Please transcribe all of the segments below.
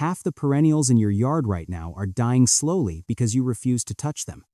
Half the perennials in your yard right now are dying slowly because you refuse to touch them.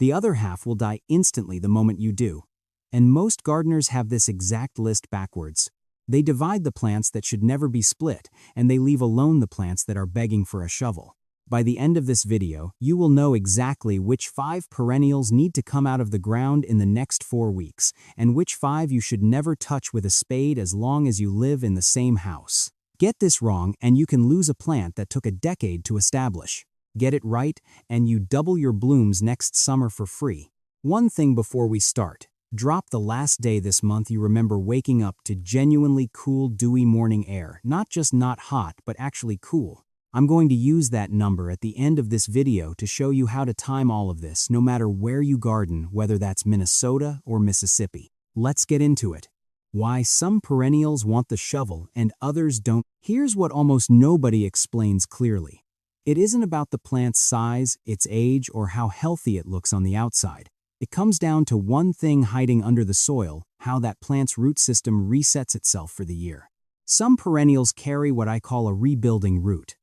The other half will die instantly the moment you do. And most gardeners have this exact list backwards. They divide the plants that should never be split, and they leave alone the plants that are begging for a shovel. By the end of this video, you will know exactly which 5 perennials need to come out of the ground in the next 4 weeks, and which 5 you should never touch with a spade as long as you live in the same house. Get this wrong and you can lose a plant that took a decade to establish. Get it right and you double your blooms next summer for free. One thing before we start. Drop the last day this month you remember waking up to genuinely cool, dewy morning air, not just not hot, but actually cool. I'm going to use that number at the end of this video to show you how to time all of this, no matter where you garden, whether that's Minnesota or Mississippi. Let's get into it. Why some perennials want the shovel and others don't. Here's what almost nobody explains clearly. It isn't about the plant's size, its age, or how healthy it looks on the outside. It comes down to one thing hiding under the soil: how that plant's root system resets itself for the year. Some perennials carry what I call a rebuilding root.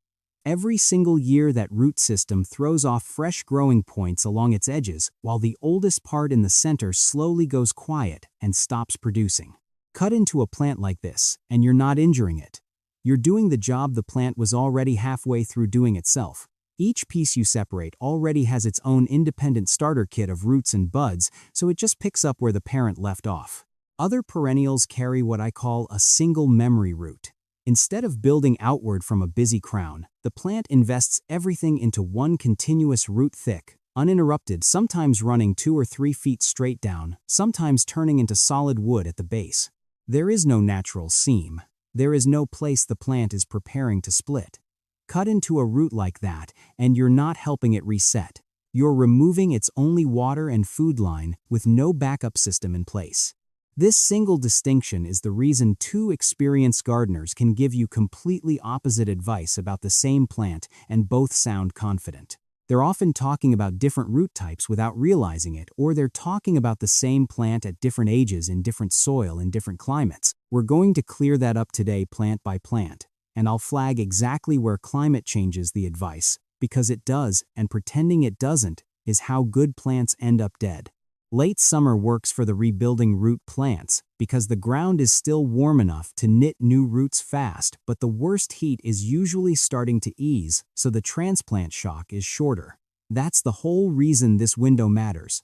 Every single year that root system throws off fresh growing points along its edges, while the oldest part in the center slowly goes quiet and stops producing. Cut into a plant like this, and you're not injuring it. You're doing the job the plant was already halfway through doing itself. Each piece you separate already has its own independent starter kit of roots and buds, so it just picks up where the parent left off. Other perennials carry what I call a single memory root. Instead of building outward from a busy crown, the plant invests everything into one continuous root thick, uninterrupted, sometimes running 2 or 3 feet straight down, sometimes turning into solid wood at the base. There is no natural seam. There is no place the plant is preparing to split. Cut into a root like that, and you're not helping it reset. You're removing its only water and food line with no backup system in place. This single distinction is the reason 2 experienced gardeners can give you completely opposite advice about the same plant and both sound confident. They're often talking about different root types without realizing it, or they're talking about the same plant at different ages in different soil in different climates. We're going to clear that up today plant by plant, and I'll flag exactly where climate changes the advice, because it does, and pretending it doesn't is how good plants end up dead. Late summer works for the rebuilding root plants because the ground is still warm enough to knit new roots fast, but the worst heat is usually starting to ease, so the transplant shock is shorter. That's the whole reason this window matters.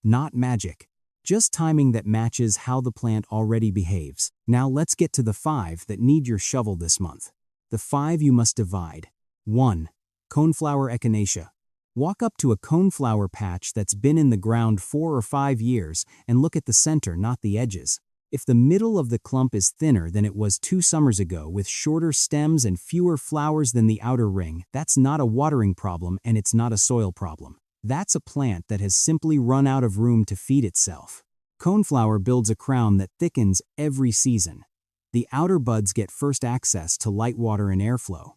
Not magic. Just timing that matches how the plant already behaves. Now let's get to the 5 that need your shovel this month. The 5 you must divide. 1. Coneflower Echinacea. Walk up to a coneflower patch that's been in the ground 4 or 5 years and look at the center, not the edges. If the middle of the clump is thinner than it was 2 summers ago with shorter stems and fewer flowers than the outer ring, that's not a watering problem and it's not a soil problem. That's a plant that has simply run out of room to feed itself. Coneflower builds a crown that thickens every season. The outer buds get first access to light water and airflow.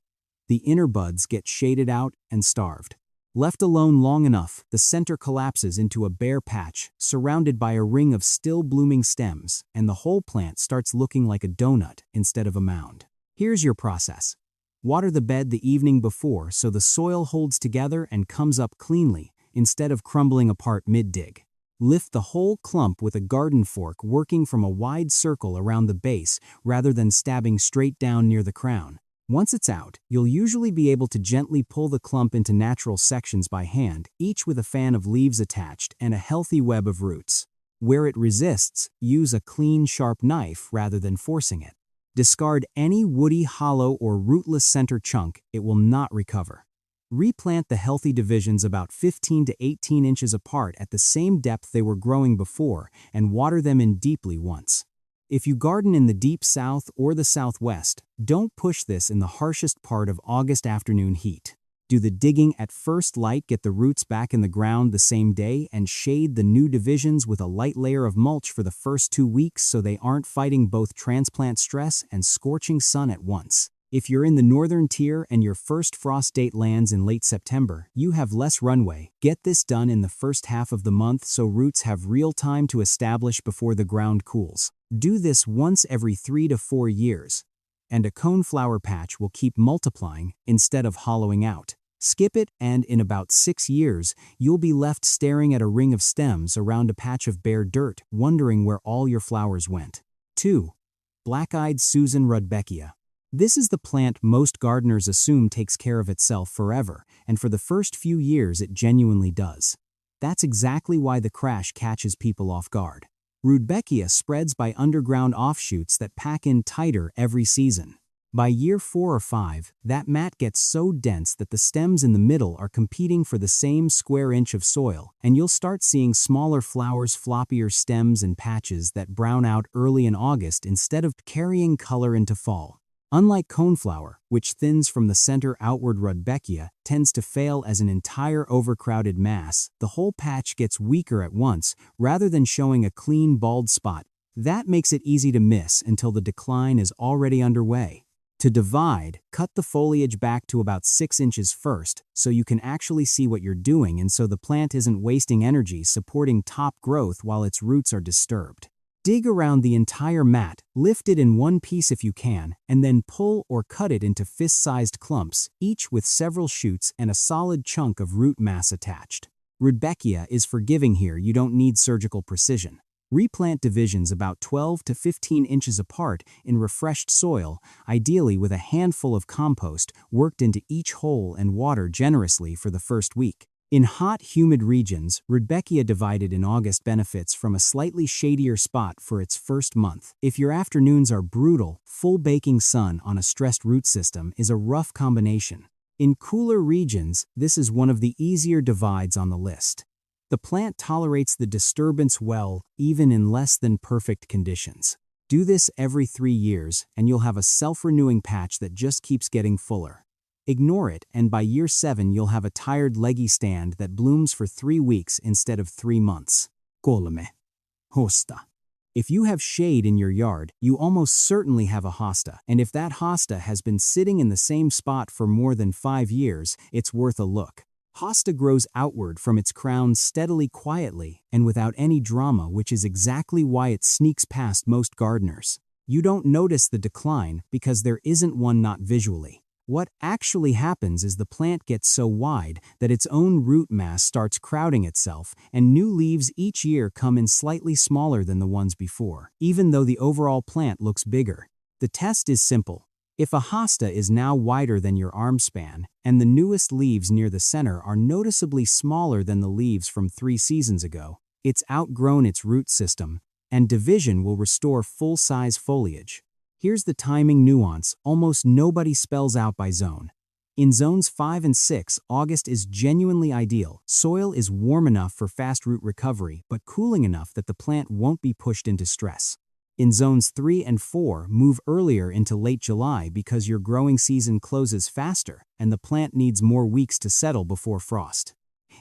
The inner buds get shaded out and starved. Left alone long enough, the center collapses into a bare patch, surrounded by a ring of still blooming stems, and the whole plant starts looking like a donut instead of a mound. Here's your process. Water the bed the evening before so the soil holds together and comes up cleanly, instead of crumbling apart mid-dig. Lift the whole clump with a garden fork working from a wide circle around the base rather than stabbing straight down near the crown. Once it's out, you'll usually be able to gently pull the clump into natural sections by hand, each with a fan of leaves attached and a healthy web of roots. Where it resists, use a clean, sharp knife rather than forcing it. Discard any woody, hollow, or rootless center chunk; it will not recover. Replant the healthy divisions about 15 to 18 inches apart at the same depth they were growing before, and water them in deeply once. If you garden in the deep south or the southwest, don't push this in the harshest part of August afternoon heat. Do the digging at first light, get the roots back in the ground the same day, and shade the new divisions with a light layer of mulch for the first 2 weeks so they aren't fighting both transplant stress and scorching sun at once. If you're in the northern tier and your first frost date lands in late September, you have less runway. Get this done in the first half of the month so roots have real time to establish before the ground cools. Do this once every 3 to 4 years. and a coneflower patch will keep multiplying instead of hollowing out. Skip it, and in about 6 years, you'll be left staring at a ring of stems around a patch of bare dirt, wondering where all your flowers went. 2. Black-eyed Susan Rudbeckia. This is the plant most gardeners assume takes care of itself forever, and for the first few years it genuinely does. That's exactly why the crash catches people off guard. Rudbeckia spreads by underground offshoots that pack in tighter every season. By year 4 or 5, that mat gets so dense that the stems in the middle are competing for the same square inch of soil, and you'll start seeing smaller flowers, floppier stems, and patches that brown out early in August instead of carrying color into fall. Unlike coneflower, which thins from the center outward, Rudbeckia tends to fail as an entire overcrowded mass. The whole patch gets weaker at once, rather than showing a clean, bald spot. That makes it easy to miss until the decline is already underway. To divide, cut the foliage back to about 6 inches first, so you can actually see what you're doing and so the plant isn't wasting energy supporting top growth while its roots are disturbed. Dig around the entire mat, lift it in one piece if you can, and then pull or cut it into fist-sized clumps, each with several shoots and a solid chunk of root mass attached. Rudbeckia is forgiving here. You don't need surgical precision. Replant divisions about 12 to 15 inches apart in refreshed soil, ideally with a handful of compost worked into each hole and water generously for the first week. In hot, humid regions, Rudbeckia divided in August benefits from a slightly shadier spot for its first month. If your afternoons are brutal, full baking sun on a stressed root system is a rough combination. In cooler regions, this is one of the easier divides on the list. The plant tolerates the disturbance well, even in less than perfect conditions. Do this every 3 years, and you'll have a self-renewing patch that just keeps getting fuller. Ignore it, and by year 7 you'll have a tired, leggy stand that blooms for 3 weeks instead of 3 months. Hosta. If you have shade in your yard, you almost certainly have a hosta, and if that hosta has been sitting in the same spot for more than 5 years, it's worth a look. Hosta grows outward from its crown steadily, quietly, and without any drama, which is exactly why it sneaks past most gardeners. You don't notice the decline because there isn't one, not visually. What actually happens is the plant gets so wide that its own root mass starts crowding itself, and new leaves each year come in slightly smaller than the ones before, even though the overall plant looks bigger. The test is simple. If a hosta is now wider than your arm span, and the newest leaves near the center are noticeably smaller than the leaves from 3 seasons ago, it's outgrown its root system, and division will restore full-size foliage. Here's the timing nuance almost nobody spells out by zone. In zones 5 and 6, August is genuinely ideal. Soil is warm enough for fast root recovery, but cooling enough that the plant won't be pushed into stress. In zones 3 and 4, move earlier into late July because your growing season closes faster and the plant needs more weeks to settle before frost.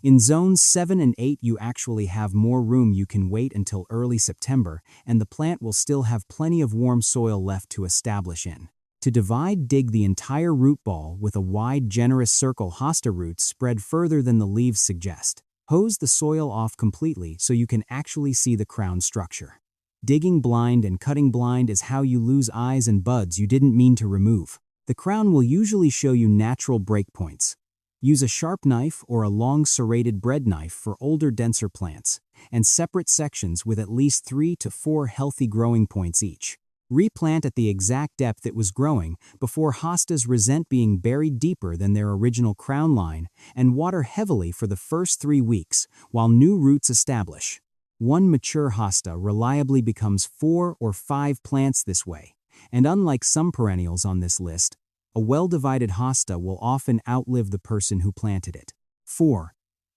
In zones 7 and 8, you actually have more room. You can wait until early September, and the plant will still have plenty of warm soil left to establish in. To divide, dig the entire root ball with a wide, generous circle. Hosta roots spread further than the leaves suggest. Hose the soil off completely so you can actually see the crown structure. Digging blind and cutting blind is how you lose eyes and buds you didn't mean to remove. The crown will usually show you natural breakpoints. Use a sharp knife or a long serrated bread knife for older, denser plants, and separate sections with at least 3 to 4 healthy growing points each. Replant at the exact depth it was growing before hostas resent being buried deeper than their original crown line, and water heavily for the first 3 weeks while new roots establish. One mature hosta reliably becomes 4 or 5 plants this way, and unlike some perennials on this list, a well-divided hosta will often outlive the person who planted it. 4.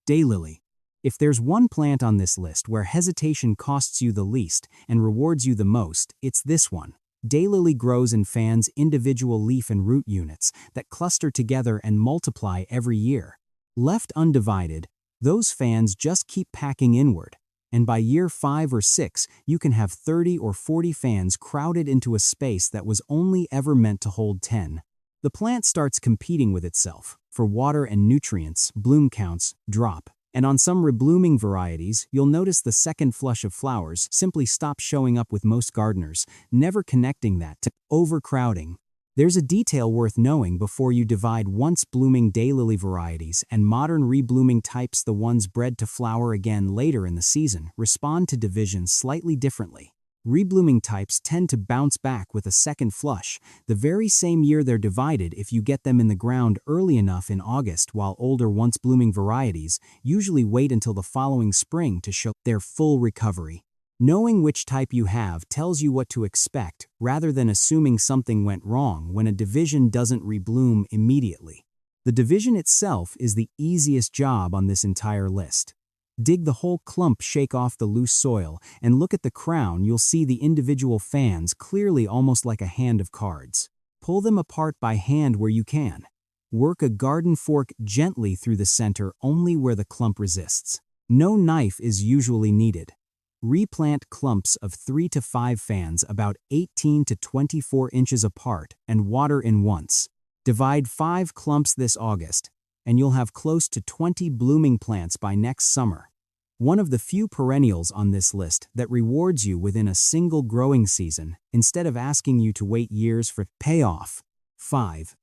Daylily. If there's one plant on this list where hesitation costs you the least and rewards you the most, it's this one. Daylily grows and fans individual leaf and root units that cluster together and multiply every year. Left undivided, those fans just keep packing inward, and by year 5 or 6, you can have 30 or 40 fans crowded into a space that was only ever meant to hold 10. The plant starts competing with itself for water and nutrients. Bloom counts drop, and on some reblooming varieties, you'll notice the second flush of flowers simply stop showing up with most gardeners, never connecting that to overcrowding. There's a detail worth knowing before you divide once-blooming daylily varieties and modern reblooming types. The ones bred to flower again later in the season respond to division slightly differently. Reblooming types tend to bounce back with a second flush, the very same year they're divided if you get them in the ground early enough in August, while older once-blooming varieties usually wait until the following spring to show their full recovery. Knowing which type you have tells you what to expect, rather than assuming something went wrong when a division doesn't rebloom immediately. The division itself is the easiest job on this entire list. Dig the whole clump, shake off the loose soil, and look at the crown. You'll see the individual fans clearly, almost like a hand of cards. Pull them apart by hand where you can. Work a garden fork gently through the center only where the clump resists. No knife is usually needed. Replant clumps of 3 to 5 fans about 18 to 24 inches apart and water in once. Divide 5 clumps this August, and you'll have close to 20 blooming plants by next summer. One of the few perennials on this list that rewards you within a single growing season instead of asking you to wait years for payoff. 5.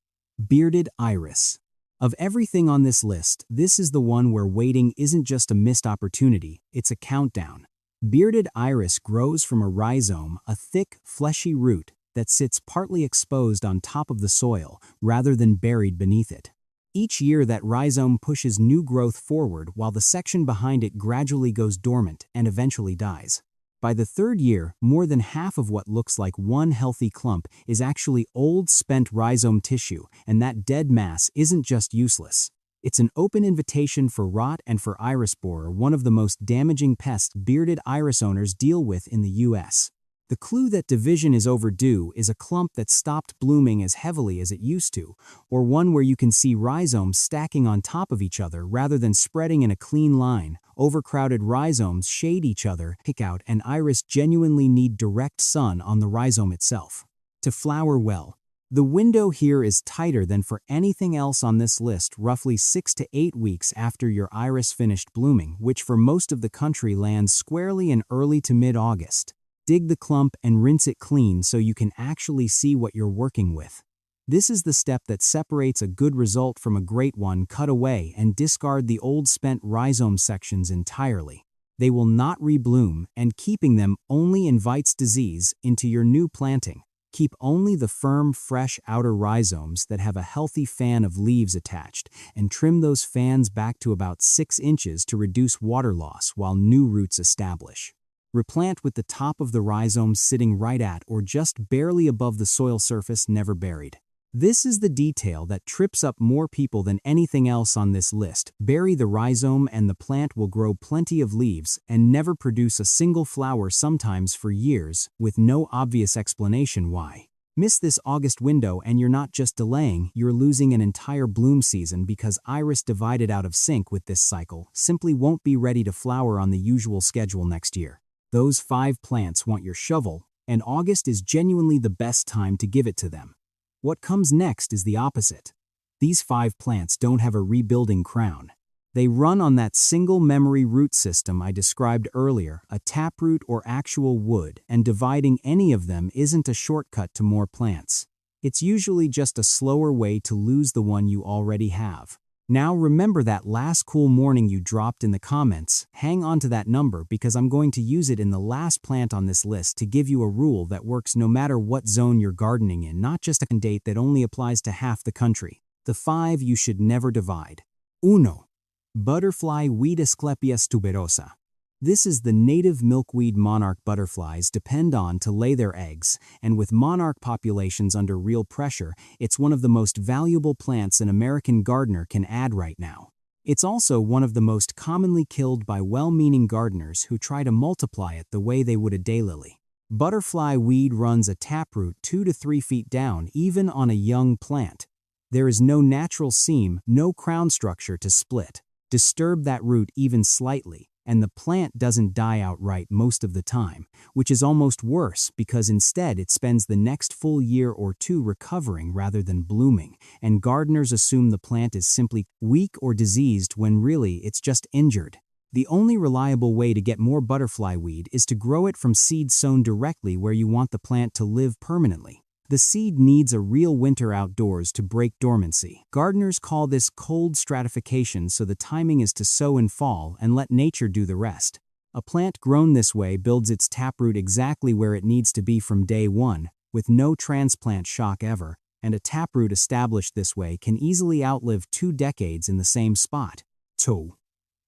Bearded iris. Of everything on this list, this is the one where waiting isn't just a missed opportunity, it's a countdown. Bearded iris grows from a rhizome, a thick, fleshy root that sits partly exposed on top of the soil rather than buried beneath it. Each year that rhizome pushes new growth forward while the section behind it gradually goes dormant and eventually dies. By the 3rd year, more than half of what looks like one healthy clump is actually old spent rhizome tissue, and that dead mass isn't just useless. It's an open invitation for rot and for iris borer, one of the most damaging pests bearded iris owners deal with in the U.S. The clue that division is overdue is a clump that stopped blooming as heavily as it used to, or one where you can see rhizomes stacking on top of each other rather than spreading in a clean line. Overcrowded rhizomes shade each other, pick out, and iris genuinely need direct sun on the rhizome itself to flower well. The window here is tighter than for anything else on this list, roughly 6 to 8 weeks after your iris finished blooming, which for most of the country lands squarely in early to mid-August. Dig the clump and rinse it clean so you can actually see what you're working with. This is the step that separates a good result from a great one. Cut away and discard the old spent rhizome sections entirely. They will not rebloom, and keeping them only invites disease into your new planting. Keep only the firm, fresh outer rhizomes that have a healthy fan of leaves attached, and trim those fans back to about 6 inches to reduce water loss while new roots establish. Replant with the top of the rhizomes sitting right at or just barely above the soil surface, never buried. This is the detail that trips up more people than anything else on this list. Bury the rhizome and the plant will grow plenty of leaves and never produce a single flower, sometimes for years, with no obvious explanation why. Miss this August window and you're not just delaying, you're losing an entire bloom season because iris divided out of sync with this cycle simply won't be ready to flower on the usual schedule next year. Those 5 plants want your shovel, and August is genuinely the best time to give it to them. What comes next is the opposite. These 5 plants don't have a rebuilding crown. They run on that single memory root system I described earlier, a taproot or actual wood, and dividing any of them isn't a shortcut to more plants. It's usually just a slower way to lose the one you already have. Now remember that last cool morning you dropped in the comments. Hang on to that number because I'm going to use it in the last plant on this list to give you a rule that works no matter what zone you're gardening in, not just a date that only applies to half the country. The 5 you should never divide. 1. Butterfly weed Asclepias tuberosa. This is the native milkweed monarch butterflies depend on to lay their eggs, and with monarch populations under real pressure, it's one of the most valuable plants an American gardener can add right now. It's also one of the most commonly killed by well-meaning gardeners who try to multiply it the way they would a daylily. Butterfly weed runs a taproot 2 to 3 feet down, even on a young plant. There is no natural seam, no crown structure to split. Disturb that root even slightly, and the plant doesn't die outright most of the time, which is almost worse because instead it spends the next full year or 2 recovering rather than blooming, and gardeners assume the plant is simply weak or diseased when really it's just injured. The only reliable way to get more butterfly weed is to grow it from seed sown directly where you want the plant to live permanently. The seed needs a real winter outdoors to break dormancy. Gardeners call this cold stratification, so the timing is to sow in fall and let nature do the rest. A plant grown this way builds its taproot exactly where it needs to be from day one, with no transplant shock ever, and a taproot established this way can easily outlive 2 decades in the same spot. 2.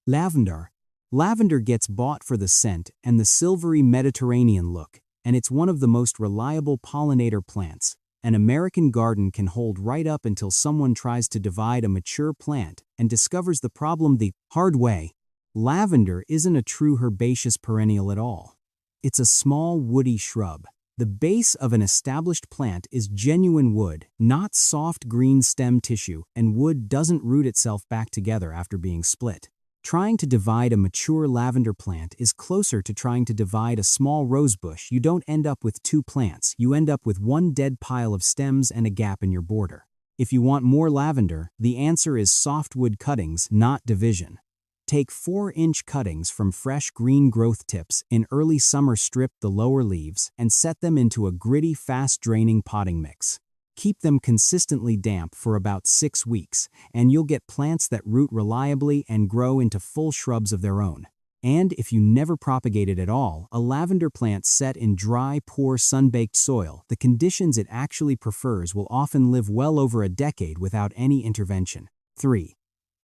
Lavender. Lavender gets bought for the scent and the silvery Mediterranean look, and it's one of the most reliable pollinator plants. An American garden can hold right up until someone tries to divide a mature plant and discovers the problem the hard way. Lavender isn't a true herbaceous perennial at all. It's a small woody shrub. The base of an established plant is genuine wood, not soft green stem tissue, and wood doesn't root itself back together after being split. Trying to divide a mature lavender plant is closer to trying to divide a small rosebush. You don't end up with 2 plants, you end up with one dead pile of stems and a gap in your border. If you want more lavender, the answer is softwood cuttings, not division. Take 4-inch cuttings from fresh green growth tips in early summer, strip the lower leaves, and set them into a gritty, fast-draining potting mix. Keep them consistently damp for about 6 weeks, and you'll get plants that root reliably and grow into full shrubs of their own. And if you never propagate it at all, a lavender plant set in dry, poor, sun-baked soil, the conditions it actually prefers will often live well over a decade without any intervention. 3.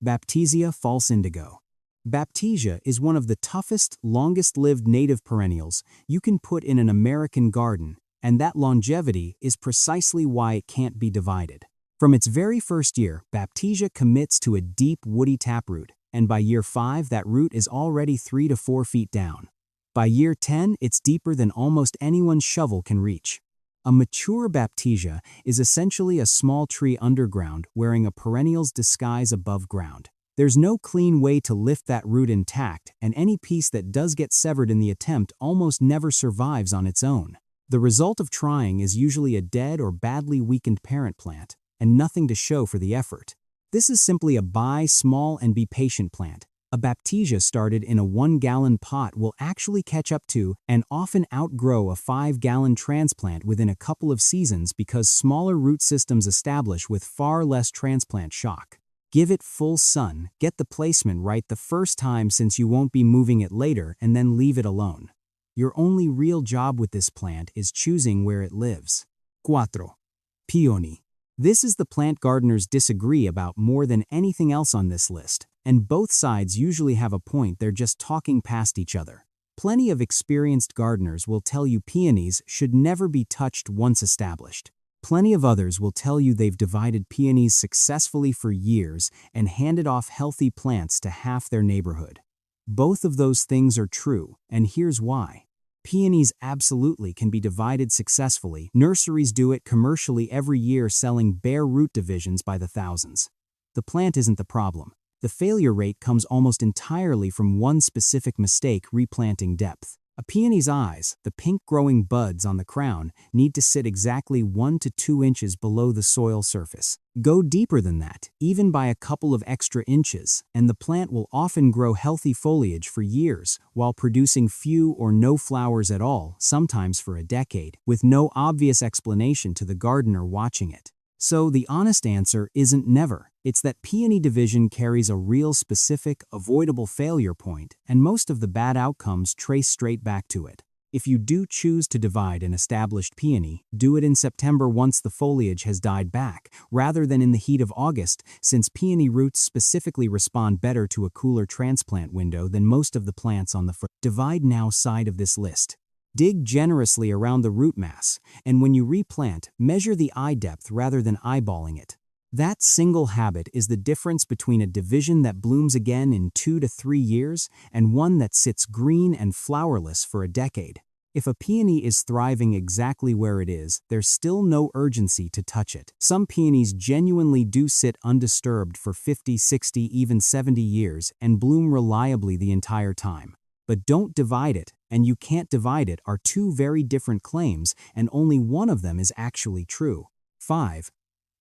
Baptisia false indigo. Baptisia is one of the toughest, longest-lived native perennials you can put in an American garden, and that longevity is precisely why it can't be divided. From its very first year, Baptisia commits to a deep, woody taproot, and by year 5 that root is already 3 to 4 feet down. By year 10, it's deeper than almost anyone's shovel can reach. A mature Baptisia is essentially a small tree underground wearing a perennial's disguise above ground. There's no clean way to lift that root intact, and any piece that does get severed in the attempt almost never survives on its own. The result of trying is usually a dead or badly weakened parent plant, and nothing to show for the effort. This is simply a buy small and be patient plant. A Baptisia started in a 1-gallon pot will actually catch up to and often outgrow a 5-gallon transplant within a couple of seasons because smaller root systems establish with far less transplant shock. Give it full sun, get the placement right the first time since you won't be moving it later, and then leave it alone. Your only real job with this plant is choosing where it lives. 4. Peony. This is the plant gardeners disagree about more than anything else on this list, and both sides usually have a point, they're just talking past each other. Plenty of experienced gardeners will tell you peonies should never be touched once established. Plenty of others will tell you they've divided peonies successfully for years and handed off healthy plants to half their neighborhood. Both of those things are true, and here's why. Peonies absolutely can be divided successfully. Nurseries do it commercially every year, selling bare root divisions by the thousands. The plant isn't the problem. The failure rate comes almost entirely from one specific mistake: replanting depth. A peony's eyes, the pink growing buds on the crown, need to sit exactly 1 to 2 inches below the soil surface. Go deeper than that, even by a couple of extra inches, and the plant will often grow healthy foliage for years while producing few or no flowers at all, sometimes for a decade, with no obvious explanation to the gardener watching it. So the honest answer isn't never. It's that peony division carries a real specific, avoidable failure point, and most of the bad outcomes trace straight back to it. If you do choose to divide an established peony, do it in September once the foliage has died back, rather than in the heat of August, since peony roots specifically respond better to a cooler transplant window than most of the plants on the divide now side of this list. Dig generously around the root mass, and when you replant, measure the eye depth rather than eyeballing it. That single habit is the difference between a division that blooms again in 2 to 3 years and one that sits green and flowerless for a decade. If a peony is thriving exactly where it is, there's still no urgency to touch it. Some peonies genuinely do sit undisturbed for 50, 60, even 70 years and bloom reliably the entire time. But don't divide it, and you can't divide it are 2 very different claims, and only one of them is actually true. 5.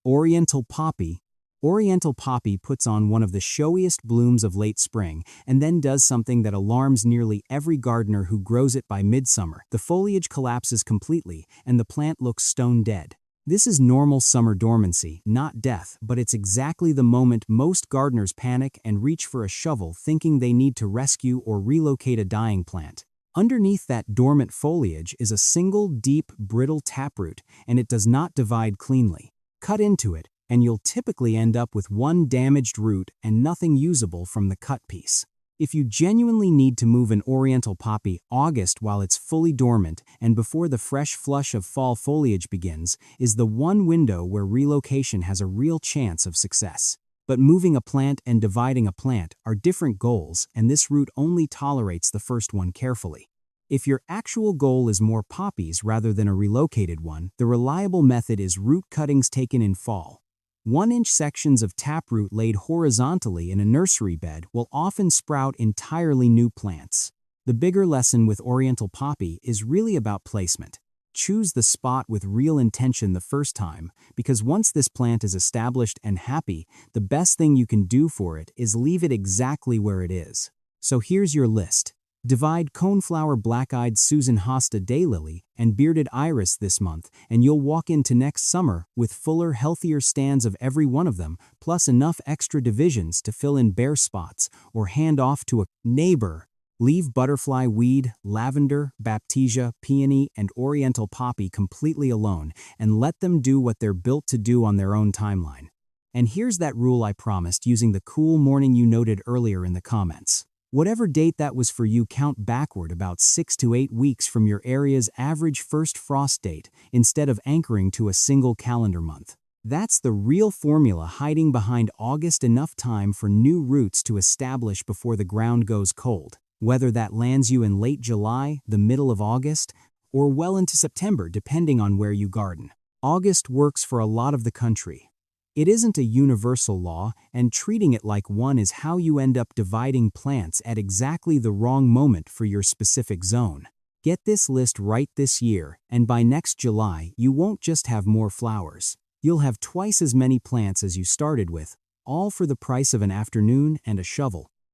Oriental poppy. Oriental poppy puts on one of the showiest blooms of late spring and then does something that alarms nearly every gardener who grows it by midsummer. The foliage collapses completely and the plant looks stone dead. This is normal summer dormancy, not death, but it's exactly the moment most gardeners panic and reach for a shovel thinking they need to rescue or relocate a dying plant. Underneath that dormant foliage is a single, deep, brittle taproot, and it does not divide cleanly. Cut into it, and you'll typically end up with one damaged root and nothing usable from the cut piece. If you genuinely need to move an Oriental poppy August while it's fully dormant and before the fresh flush of fall foliage begins, is the one window where relocation has a real chance of success. But moving a plant and dividing a plant are different goals, and this root only tolerates the first one carefully. If your actual goal is more poppies rather than a relocated one, the reliable method is root cuttings taken in fall. 1-inch sections of taproot laid horizontally in a nursery bed will often sprout entirely new plants. The bigger lesson with Oriental poppy is really about placement. Choose the spot with real intention the first time, because once this plant is established and happy, the best thing you can do for it is leave it exactly where it is. So here's your list. Divide Coneflower, Black-Eyed Susan, Hosta, Daylily, and Bearded Iris this month, and you'll walk into next summer with fuller, healthier stands of every one of them, plus enough extra divisions to fill in bare spots or hand off to a neighbor. Leave butterfly weed, lavender, baptisia, peony, and Oriental poppy completely alone, and let them do what they're built to do on their own timeline. And here's that rule I promised using the cool morning you noted earlier in the comments. Whatever date that was for you, count backward about 6 to 8 weeks from your area's average first frost date instead of anchoring to a single calendar month. That's the real formula hiding behind August, enough time for new roots to establish before the ground goes cold. Whether that lands you in late July, the middle of August, or well into September depending on where you garden. August works for a lot of the country. It isn't a universal law, and treating it like one is how you end up dividing plants at exactly the wrong moment for your specific zone. Get this list right this year, and by next July, you won't just have more flowers. You'll have twice as many plants as you started with, all for the price of an afternoon and a shovel.